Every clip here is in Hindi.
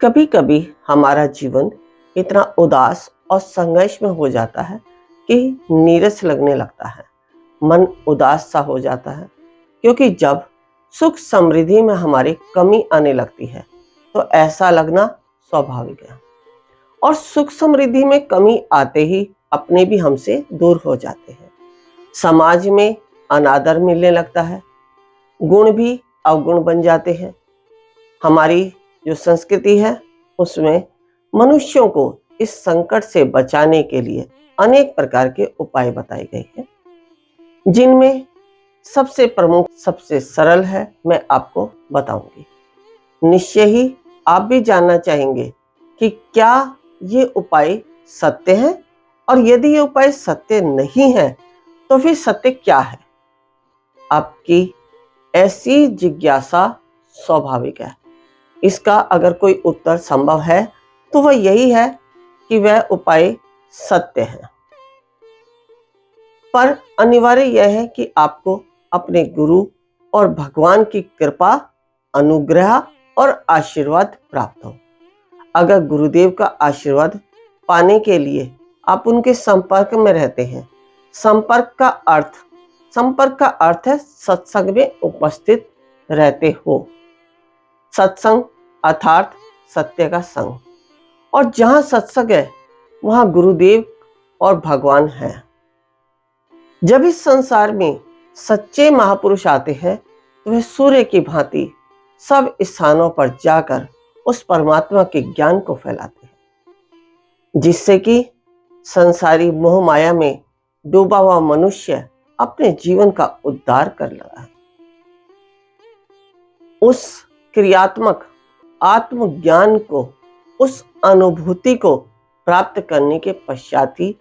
कभी कभी हमारा जीवन इतना उदास और संघर्ष में हो जाता है कि नीरस लगने लगता है, मन उदास सा हो जाता है। क्योंकि जब सुख समृद्धि में हमारी कमी आने लगती है तो ऐसा लगना स्वाभाविक है। और सुख समृद्धि में कमी आते ही अपने भी हमसे दूर हो जाते हैं। समाज में अनादर मिलने लगता है, गुण भी अवगुण बन जाते हैं। हमारी जो संस्कृति है उसमें मनुष्यों को इस संकट से बचाने के लिए अनेक प्रकार के उपाय बताए गए हैं, जिनमें सबसे प्रमुख सबसे सरल है, मैं आपको बताऊंगी। निश्चय ही आप भी जानना चाहेंगे कि क्या ये उपाय सत्य हैं, और यदि ये उपाय सत्य नहीं है तो फिर सत्य क्या है। आपकी ऐसी जिज्ञासा स्वाभाविक है। इसका अगर कोई उत्तर संभव है तो वह यही है कि वह उपाय सत्य है। पर अनिवार्य यह है कि आपको अपने गुरु और भगवान की कृपा, अनुग्रह और आशीर्वाद प्राप्त हो। अगर गुरुदेव का आशीर्वाद पाने के लिए आप उनके संपर्क में रहते हैं, संपर्क का अर्थ है सत्संग में उपस्थित रहते हो। सत्संग अर्थात सत्य का संग, और जहां सत्संग है वहां गुरुदेव और भगवान है। जब इस संसार में सच्चे महापुरुष आते हैं तो वे सूर्य की भांति सब स्थानों पर जाकर उस परमात्मा के ज्ञान को फैलाते हैं, जिससे कि संसारी मोह माया में डूबा हुआ मनुष्य अपने जीवन का उद्धार कर लगा है। उस क्रियात्मक आत्मज्ञान को, उस अनुभूति को प्राप्त करने के पश्चात ही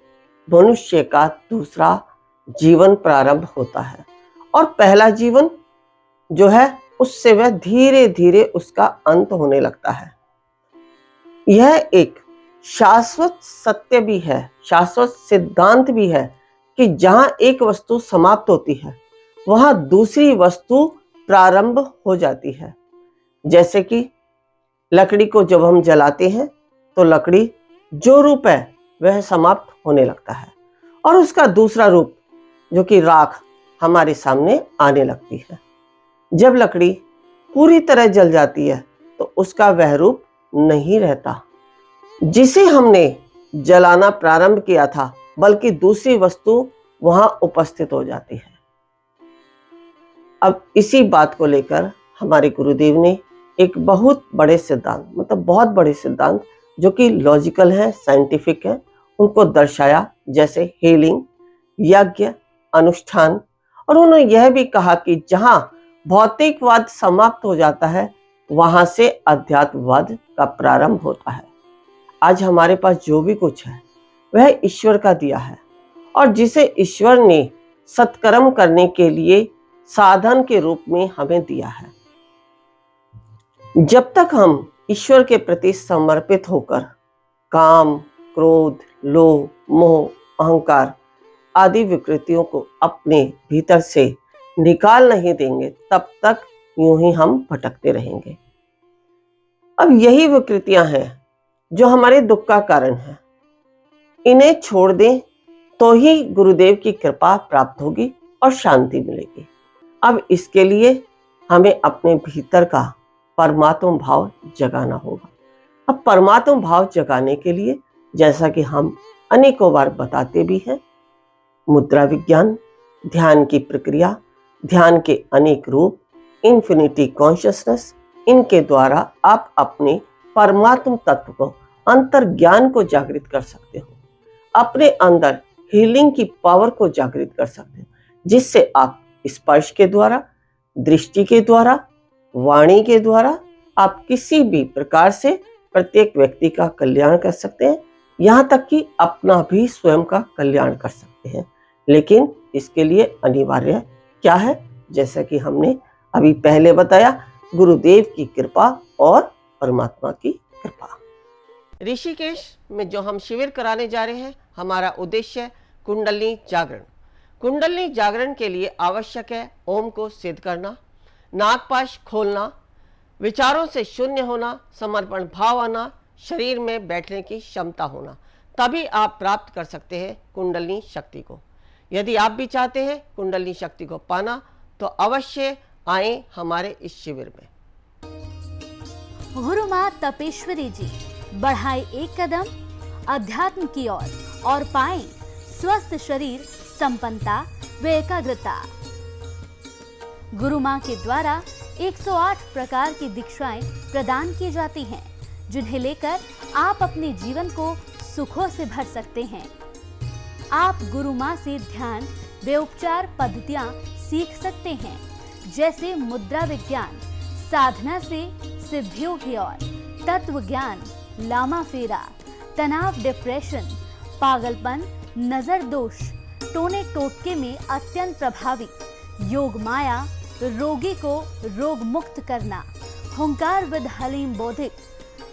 मनुष्य का दूसरा जीवन प्रारंभ होता है, और पहला जीवन जो है उससे वह धीरे धीरे उसका अंत होने लगता है। यह एक शाश्वत सत्य भी है, शाश्वत सिद्धांत भी है कि जहां एक वस्तु समाप्त होती है वहां दूसरी वस्तु प्रारंभ हो जाती है। जैसे कि लकड़ी को जब हम जलाते हैं तो लकड़ी जो रूप है वह समाप्त होने लगता है, और उसका दूसरा रूप जो कि राख हमारे सामने आने लगती है। जब लकड़ी पूरी तरह जल जाती है तो उसका वह रूप नहीं रहता जिसे हमने जलाना प्रारंभ किया था, बल्कि दूसरी वस्तु वहां उपस्थित हो जाती है। अब इसी बात को लेकर हमारे गुरुदेव ने एक बहुत बड़े सिद्धांत, बहुत बड़े सिद्धांत जो कि लॉजिकल है, साइंटिफिक है, उनको दर्शाया, जैसे हीलिंग, यज्ञ, अनुष्ठान। और उन्होंने यह भी कहा कि जहां भौतिकवाद समाप्त हो जाता है वहां से अध्यात्मवाद का प्रारंभ होता है। आज हमारे पास जो भी कुछ है वह ईश्वर का दिया है, और जिसे ईश्वर ने सत्कर्म करने के लिए साधन के रूप में हमें दिया है। जब तक हम ईश्वर के प्रति समर्पित होकर काम, क्रोध, लोभ, मोह, अहंकार आदि विकृतियों को अपने भीतर से निकाल नहीं देंगे, तब तक यूं ही हम भटकते रहेंगे। अब यही विकृतियां हैं जो हमारे दुख का कारण है। इन्हें छोड़ दें तो ही गुरुदेव की कृपा प्राप्त होगी और शांति मिलेगी। अब इसके लिए हमें अपने भीतर का परमात्म भाव जगाना होगा। अब परमात्म भाव जगाने के लिए, जैसा कि हम अनेकों बार बताते भी हैं, मुद्रा विज्ञान, ध्यान की प्रक्रिया, ध्यान के अनेक रूप, इन्फिनिटी कॉन्शियसनेस, इनके द्वारा आप अपने परमात्म तत्व को, अंतर ज्ञान को जागृत कर सकते हो। अपने अंदर हीलिंग की पावर को जागृत कर सकते हो, जिससे आप स्पर्श के द्वारा, दृष्टि के द्वारा, वाणी के द्वारा आप किसी भी प्रकार से प्रत्येक व्यक्ति का कल्याण कर सकते हैं, यहाँ तक कि अपना भी स्वयं का कल्याण कर सकते हैं। लेकिन इसके लिए अनिवार्य क्या है, जैसा कि हमने अभी पहले बताया, गुरुदेव की कृपा और परमात्मा की कृपा। ऋषिकेश में जो हम शिविर कराने जा रहे हैं, हमारा उद्देश्य है कुंडलिनी जागरण। कुंडलिनी जागरण के लिए आवश्यक है ओम को सिद्ध करना, नागपाश खोलना, विचारों से शून्य होना, समर्पण भाव आना, शरीर में बैठने की क्षमता होना, तभी आप प्राप्त कर सकते हैं कुंडलिनी शक्ति को। यदि आप भी चाहते हैं कुंडलिनी शक्ति को पाना तो अवश्य आए हमारे इस शिविर में। गुरु माँ तपेश्वरी जी बढ़ाए एक कदम अध्यात्म की ओर और पाएं स्वस्थ शरीर, संपन्नता व एकाग्रता। गुरु माँ के द्वारा 108 प्रकार की दीक्षाएं प्रदान की जाती हैं, जिन्हें लेकर आप अपने जीवन को सुखों से भर सकते हैं। आप गुरु माँ से ध्यान व उपचार पद्धतियां सीख सकते हैं, जैसे मुद्रा विज्ञान, साधना से सिद्धियों की ओर, तत्व ज्ञान, लामा फेरा, तनाव, डिप्रेशन, पागलपन, नजर दोष, टोने टोटके में अत्यंत प्रभावी, योग माया, रोगी को रोग मुक्त करना, हुंकार विद हलीम बौद्धिक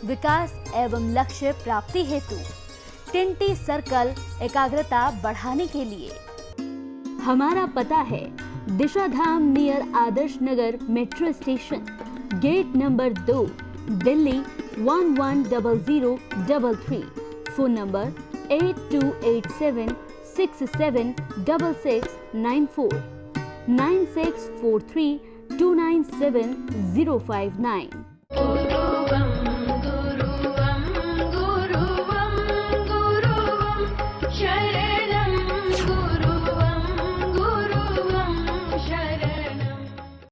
विकास एवं लक्ष्य प्राप्ति हेतु, टिंटी सर्कल एकाग्रता बढ़ाने के लिए। हमारा पता है Disha Dham near Adarsh Nagar metro station, gate number 2, Delhi 110033। Phone number 8287676694 9643297059।